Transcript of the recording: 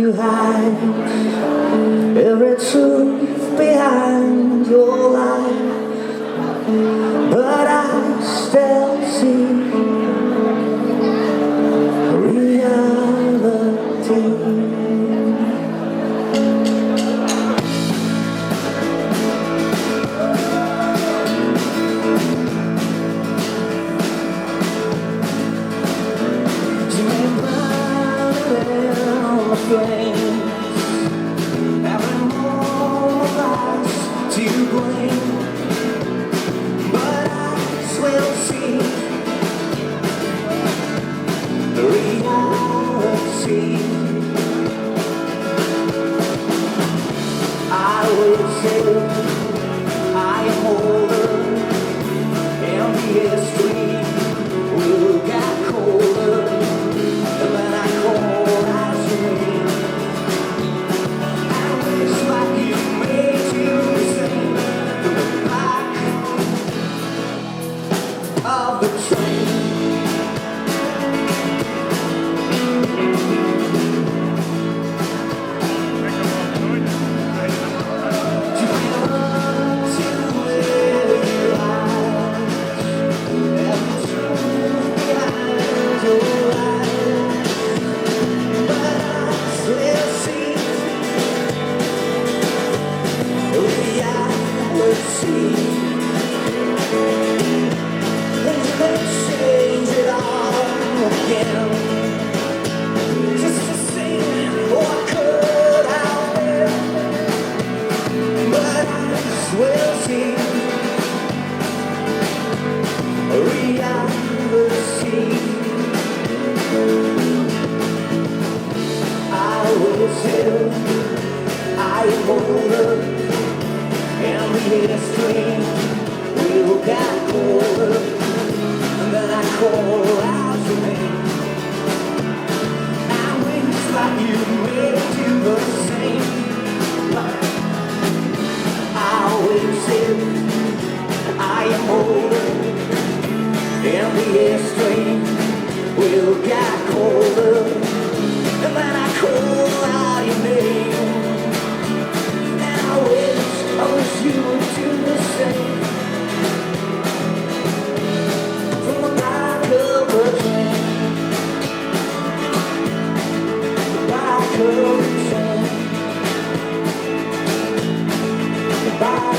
to hide every truth behind your lie, but I still see reality. Flames, having all the lies to blame, but I will see the reality. I will say I am older, and the history will get colder, and then I call. Of the train, to run to realize every truth behind your eyes, but I still see reality. Change it all again, just to see what could out there, but I will see reality. I will tell I am older, and the history will get colder. Then I call out your name. I wish that you may do the same. I always said I am older, and the history will get colder. And then I call out your name. And I wish you would do the same. Bye.